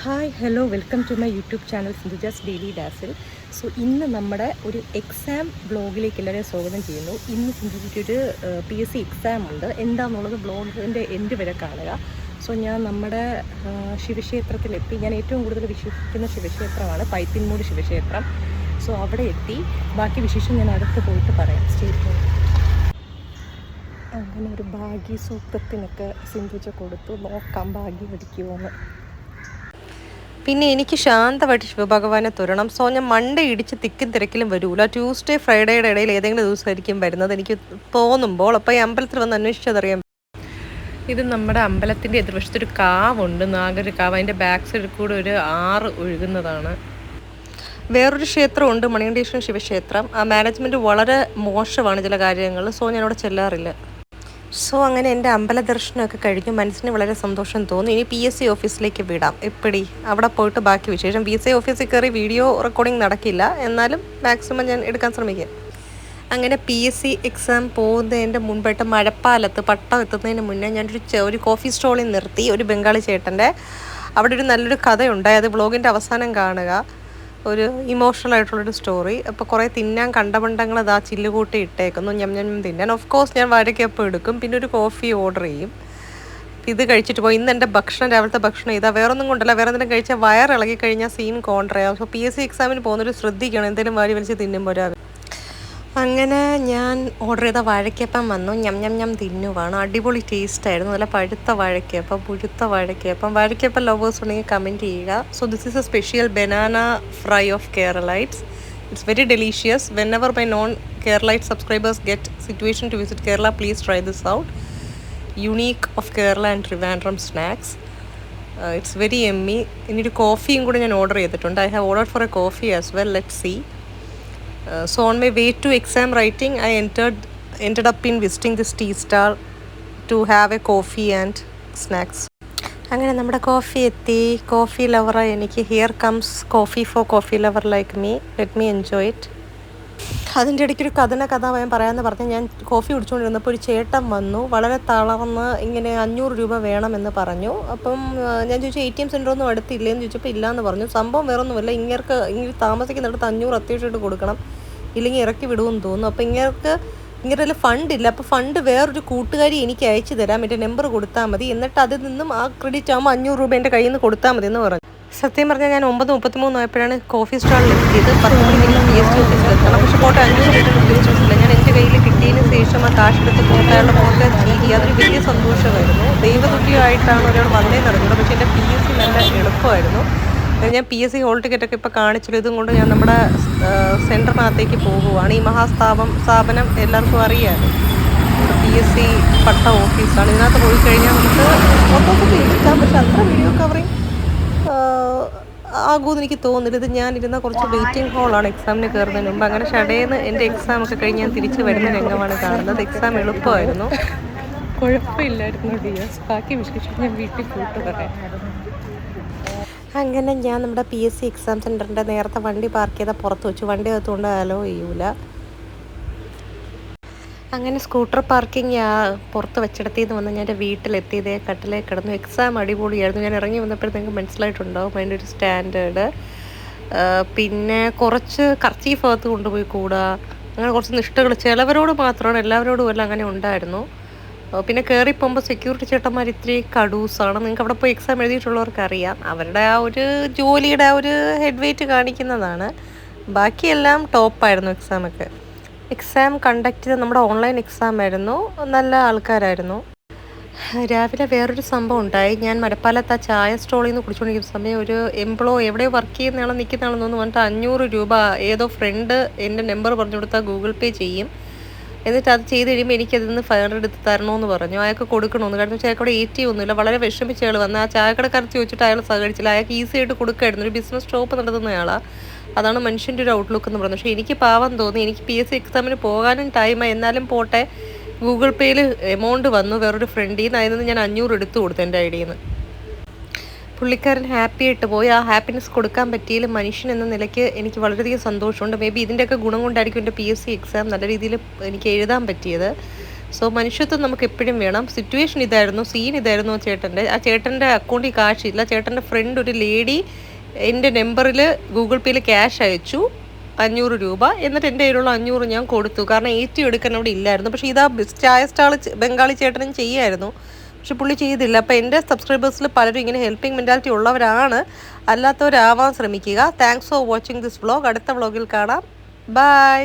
Hi hello welcome to my YouTube channel Sindhuja's daily dazzle. So ഇന്ന് നമ്മുടെ ഒരു exam ബ്ലോഗിലേക്ക് എല്ലാവരെയും സ്വാഗതം ചെയ്യുന്നു. ഇന്ന് സിന്ധുജിക്ക് ഒരു PSC എക്സാം ഉണ്ട്. എന്താണെന്നുള്ളത് ബ്ലോഗിൻ്റെ എൻഡ് വരെ കാണുക. സോ ഞാൻ നമ്മുടെ ശിവക്ഷേത്രത്തിലെത്തി. ഞാൻ ഏറ്റവും കൂടുതൽ വിശ്വസിക്കുന്ന ശിവക്ഷേത്രമാണ് പൈപ്പിൻമൂട് ശിവക്ഷേത്രം. സോ അവിടെ എത്തി. ബാക്കി വിശേഷം ഞാൻ അടുത്ത് പോയിട്ട് പറയാം. സ്റ്റേറ്റ് അങ്ങനെ ഒരു ഭാഗ്യ സൂക്തത്തിനൊക്കെ സിന്ധുജ കൊടുത്തു. നോക്കാം ഭാഗ്യം പിടിക്കുമോന്ന്. പിന്നെ എനിക്ക് ശാന്തമായിട്ട് ശിവഭഗവാനെ തൊഴണം. സോ ഞാൻ മൺഡേ ഇടിച്ച് തിക്കും തിരക്കിലും വരൂല. ട്യൂസ്ഡേ ഫ്രൈഡേയുടെ ഇടയിൽ ഏതെങ്കിലും ദിവസമായിരിക്കും വരുന്നത് എനിക്ക് തോന്നുമ്പോൾ. അപ്പോൾ ഈ അമ്പലത്തിൽ വന്ന് അന്വേഷിച്ചതറിയാം. ഇത് നമ്മുടെ അമ്പലത്തിൻ്റെ എതിർവശത്തൊരു കാവുണ്ട്, നാഗൊരു കാവ്. അതിൻ്റെ ബാക്ക് സൈഡിൽ കൂടെ ഒരു ആറ് ഒഴുകുന്നതാണ്. വേറൊരു ക്ഷേത്രമുണ്ട്, മണികണ്ഠേശ്വരം ശിവക്ഷേത്രം. ആ മാനേജ്മെൻറ്റ് വളരെ മോശമാണ് ചില കാര്യങ്ങൾ. സോ ഞാനവിടെ ചെല്ലാറില്ല. സോ അങ്ങനെ എൻ്റെ അമ്പല ദർശനമൊക്കെ കഴിഞ്ഞു. മനസ്സിന് വളരെ സന്തോഷം തോന്നി. ഇനി PSC ഓഫീസിലേക്ക് വിടാം. എപ്പടി അവിടെ പോയിട്ട് ബാക്കി വിശേഷം. PSC ഓഫീസിൽ കയറി വീഡിയോ റെക്കോർഡിംഗ് നടക്കില്ല, എന്നാലും മാക്സിമം ഞാൻ എടുക്കാൻ ശ്രമിക്കാം. അങ്ങനെ PSC എക്സാം പോകുന്നതിൻ്റെ മുൻപായിട്ട് മഴപ്പാലത്ത് പട്ടം എത്തുന്നതിന് മുന്നേ ഞാനൊരു കോഫി സ്റ്റോളിൽ നിർത്തി. ഒരു ബംഗാളി ചേട്ടൻ്റെ അവിടെ ഒരു നല്ലൊരു കഥയുണ്ടായി. അത് വ്ളോഗിൻ്റെ അവസാനം കാണുക. ഒരു ഇമോഷണൽ ആയിട്ടുള്ളൊരു സ്റ്റോറി. അപ്പോൾ കുറേ തിന്നാൻ കണ്ടപണ്ടങ്ങൾ അത് ആ ചില്ലുകൂട്ടി ഇട്ടേക്കുന്നു. ഞം ഞം തിന്നാൻ. ഓഫ് കോഴ്സ് ഞാൻ വാഴയ്ക്കപ്പം എടുക്കും, പിന്നെ ഒരു കോഫി ഓർഡർ ചെയ്യും. ഇത് കഴിച്ചിട്ട് പോയി. ഇന്ന് എൻ്റെ ഭക്ഷണം, രാവിലത്തെ ഭക്ഷണം ഇതാ. വേറൊന്നും കൊണ്ടല്ല, വേറെ എന്തെങ്കിലും കഴിച്ചാൽ വയറിളകി കഴിഞ്ഞാൽ സീൻ കോൺട്രയാവും. സോ PSC എക്സാമിന് പോകുന്നൊരു ശ്രദ്ധിക്കണം, എന്തെങ്കിലും വാരി വലിച്ച് തിന്നുമ്പോൾ. അങ്ങനെ ഞാൻ ഓർഡർ ചെയ്ത വാഴയ്ക്കപ്പം വന്നു. ഞം ഞം ഞം തിന്നുവാണ്. അടിപൊളി ടേസ്റ്റായിരുന്നു. നല്ല പഴുത്ത വാഴയ്ക്കപ്പം, പുഴുത്ത വാഴയ്ക്കപ്പം. വാഴയ്ക്കപ്പം ലവേഴ്സ് ഉണ്ടെങ്കിൽ കമൻറ്റ് ചെയ്യുക. So this is a special banana fry of Keralites. It's very delicious. Whenever my non Keralite subscribers get situation to visit Kerala, please try this out. Unique of Kerala and Trivandrum snacks. It's very yummy. ഇനിയൊരു കോഫിയും കൂടെ ഞാൻ order ചെയ്തിട്ടുണ്ട്. I have order for a coffee as well. Let see. So on my way to exam writing, I ended up in visiting this tea stall to have a coffee and snacks. അങ്ങനെ നമ്മുടെ coffee എത്തി. Coffee lover എനിക്ക്. Here comes coffee four coffee lover like me. Let me enjoy it. അതിൻ്റെ ഇടയ്ക്കൊരു കഥ ഞാൻ പറയാമെന്ന് പറഞ്ഞ് ഞാൻ കോഫി കുടിച്ചുകൊണ്ടിരുന്നപ്പോൾ ഒരു ചേട്ടൻ വന്നു. വളരെ തളർന്ന് ഇങ്ങനെ 500 രൂപ വേണമെന്ന് പറഞ്ഞു. അപ്പം ഞാൻ ചോദിച്ചു ATM സെൻ്ററൊന്നും അടുത്തില്ലേന്ന് ചോദിച്ചപ്പോൾ ഇല്ലയെന്ന് പറഞ്ഞു. സംഭവം വേറൊന്നുമില്ല, ഇങ്ങനെ താമസിക്കുന്നിടത്ത് 500 അത്യാവശ്യമായിട്ട് കൊടുക്കണം, ഇല്ലെങ്കിൽ ഇറക്കി വിടുമെന്ന് തോന്നുന്നു. അപ്പോൾ ഇങ്ങനെ ഫണ്ടില്ല. അപ്പോൾ ഫണ്ട് വേറൊരു കൂട്ടുകാരി എനിക്ക് അയച്ചു തരാം, എൻ്റെ നമ്പർ കൊടുത്താൽ മതി, എന്നിട്ട് അതിൽ നിന്നും ആ ക്രെഡിറ്റ് ആകുമ്പോൾ 500 രൂപ എൻ്റെ കയ്യിൽ നിന്ന് കൊടുത്താൽ മതി എന്ന് പറഞ്ഞു. സത്യം പറഞ്ഞാൽ ഞാൻ 9:33 ആയപ്പോഴാണ് കോഫി സ്റ്റാളിൽ എത്തിയത്. 10 മണിക്ക് PSC ഓഫീസിലെത്തണം. പക്ഷേ പോട്ടെ 500 രൂപ ഉപയോഗിച്ചിട്ടില്ല. ഞാൻ എൻ്റെ കയ്യിൽ കിട്ടിയതിന് ശേഷം ആ കാശെടുത്ത് പോകാനുള്ള പോകെ ചീരി. അതൊരു വലിയ സന്തോഷമായിരുന്നു. ദൈവതുല്യമായിട്ടാണ് ഒരാൾ വന്നേ നടന്നത്. പക്ഷേ എൻ്റെ PSC നല്ല എളുപ്പമായിരുന്നു. ഞാൻ PSC ഹോൾ ടിക്കറ്റൊക്കെ ഇപ്പോൾ കാണിച്ചല്ലോ. ഇതും കൊണ്ട് ഞാൻ നമ്മുടെ സെൻറ്ററിനകത്തേക്ക് പോകുവാണ്. ഈ സ്ഥാപനം എല്ലാവർക്കും അറിയാം. PSC പട്ട ഓഫീസാണ്. ഇതിനകത്ത് പോയി കഴിഞ്ഞാൽ നമുക്ക് ഫോട്ടോസൊക്കെ എടുക്കാം, പക്ഷെ അത്ര വീഡിയോ കവറിങ് ആകുമെന്ന് എനിക്ക് തോന്നുന്നില്ല. ഇത് ഞാനിരുന്ന കുറച്ച് വെയിറ്റിംഗ് ഹോളാണ് എക്സാമിന് കയറുന്നതിന് മുമ്പ്. അങ്ങനെ ഷടേന്ന് എൻ്റെ എക്സാം ഒക്കെ കഴിഞ്ഞ് ഞാൻ തിരിച്ച് വരുന്ന രംഗമാണ് കാണുന്നത്. എക്സാം എളുപ്പമായിരുന്നു, കുഴപ്പമില്ലായിരുന്നു ഡിയേഴ്സ്. ബാക്കി വിശേഷം ഞാൻ വീട്ടിൽ പോയിട്ട് പറയാം. അങ്ങനെ ഞാൻ നമ്മുടെ PSC എക്സാം സെൻറ്ററിൻ്റെ നേരത്തെ വണ്ടി പാർക്ക് ചെയ്താൽ പുറത്ത് വെച്ചു. വണ്ടി അകത്തുകൊണ്ട് അലോ ചെയ്യൂല. അങ്ങനെ സ്കൂട്ടർ പാർക്കിംഗ് പുറത്ത് വെച്ചിടത്തിന്ന് വന്ന് ഞാൻ എൻ്റെ വീട്ടിലെത്തിയതേ കട്ടിലേക്ക് കിടന്നു. എക്സാം അടിപൊളിയായിരുന്നു. ഞാൻ ഇറങ്ങി വന്നപ്പോഴത്തേക്ക് മനസ്സിലായിട്ടുണ്ടാവും അതിൻ്റെ ഒരു സ്റ്റാൻഡേർഡ്. പിന്നെ കുറച്ച് കർച്ചീഫ് അകത്ത് കൊണ്ടുപോയി കൂടാ, അങ്ങനെ കുറച്ച് നിഷ്ഠകൾ ചിലവരോട് മാത്രമാണ്, എല്ലാവരോടും അല്ല അങ്ങനെ ഉണ്ടായിരുന്നു. പിന്നെ കയറി പോകുമ്പോൾ സെക്യൂരിറ്റി ചേട്ടന്മാർ ഇത്തിരി കടൂസാണ്. നിങ്ങൾക്ക് അവിടെ പോയി എക്സാം എഴുതിയിട്ടുള്ളവർക്ക് അറിയാം. അവരുടെ ആ ഒരു ജോലിയുടെ ആ ഒരു ഹെഡ് വെയ്റ്റ് കാണിക്കുന്നതാണ്. ബാക്കിയെല്ലാം ടോപ്പായിരുന്നു എക്സാമൊക്കെ. എക്സാം കണ്ടക്ട് ചെയ്ത് നമ്മുടെ ഓൺലൈൻ എക്സാം ആയിരുന്നു. നല്ല ആൾക്കാരായിരുന്നു. രാവിലെ വേറൊരു സംഭവം ഉണ്ടായി. ഞാൻ മരപ്പാലത്ത് ആ ചായ സ്റ്റോളിൽ നിന്ന് കുടിച്ചുകൊണ്ടിരിക്കുന്ന സമയം ഒരു എവിടെയോ വർക്ക് ചെയ്യുന്നയാളോ നിൽക്കുന്നയാളെന്ന് തോന്നുന്നു പറഞ്ഞിട്ട് 500 രൂപ ഏതോ ഫ്രണ്ട് എൻ്റെ നമ്പർ പറഞ്ഞു കൊടുത്താൽ ഗൂഗിൾ പേ ചെയ്യും, എന്നിട്ട് അത് ചെയ്ത് കഴിയുമ്പോൾ എനിക്കതിൽ 500 എടുത്ത് തരണമെന്ന് പറഞ്ഞു. അയാൾക്ക് കൊടുക്കണമെന്ന്. കാരണം ചായക്കട ATM ഒന്നുമില്ല. വളരെ വിഷമിച്ച ആൾ വന്ന് ആ ചായക്കടക്കാരത്ത് ചോദിച്ചിട്ട് അയാൾ സഹകരിച്ചില്ല. അയാൾക്ക് ഈസി ആയിട്ട് കൊടുക്കായിരുന്നു. ഒരു ബിസിനസ് ഷോപ്പ് നടത്തുന്നയാളാണ്. അതാണ് മനുഷ്യൻ്റെ ഒരു ഔട്ട്ലുക്ക് എന്ന് പറയുന്നത്. പക്ഷേ എനിക്ക് പാവം തോന്നി. എനിക്ക് PSC എക്സാമിന് പോകാനും ടൈമായി, എന്നാലും പോട്ടെ. ഗൂഗിൾ പേയിൽ എമൗണ്ട് വന്നു വേറൊരു ഫ്രണ്ടിൽ നിന്ന്. അതിൽ നിന്ന് ഞാൻ 500 എടുത്തു കൊടുത്തു എൻ്റെ ഐഡിയിൽ നിന്ന്. പുള്ളിക്കാരൻ ഹാപ്പി ആയിട്ട് പോയി. ആ ഹാപ്പിനെസ് കൊടുക്കാൻ പറ്റിയതിൽ മനുഷ്യൻ എന്ന നിലയ്ക്ക് എനിക്ക് വളരെയധികം സന്തോഷമുണ്ട്. മേ ബി ഇതിൻ്റെയൊക്കെ ഗുണം കൊണ്ടായിരിക്കും എൻ്റെ PSC എക്സാം നല്ല രീതിയിൽ എനിക്ക് എഴുതാൻ പറ്റിയത്. സോ മനുഷ്യത്വം നമുക്ക് എപ്പോഴും വേണം. സിറ്റുവേഷൻ ഇതായിരുന്നു, സീൻ ഇതായിരുന്നു. ആ ചേട്ടൻ്റെ അക്കൗണ്ടിൽ കാശില്ല. ചേട്ടൻ്റെ ഫ്രണ്ട് ഒരു ലേഡി എൻ്റെ നമ്പറിൽ ഗൂഗിൾ പേയിൽ ക്യാഷ് അയച്ചു 500 രൂപ. എന്നിട്ട് എൻ്റെ കയ്യിലുള്ള 500 ഞാൻ കൊടുത്തു. കാരണം ATM എടുക്കാൻ അവിടെ ഇല്ലായിരുന്നു. പക്ഷേ ഇതാ ചായ സ്റ്റാൾ ബംഗാളി ചേട്ടനും ചെയ്യായിരുന്നു, പക്ഷെ പുള്ളി ചെയ്തില്ല. അപ്പോൾ എൻ്റെ സബ്സ്ക്രൈബേഴ്സിൽ പലരും ഇങ്ങനെ ഹെൽപ്പിംഗ് മെൻറ്റാലിറ്റി ഉള്ളവരാണ്. അല്ലാത്തവരാവാൻ ശ്രമിക്കുക. Thanks for watching this vlog. അടുത്ത വ്ളോഗിൽ കാണാം. ബൈ.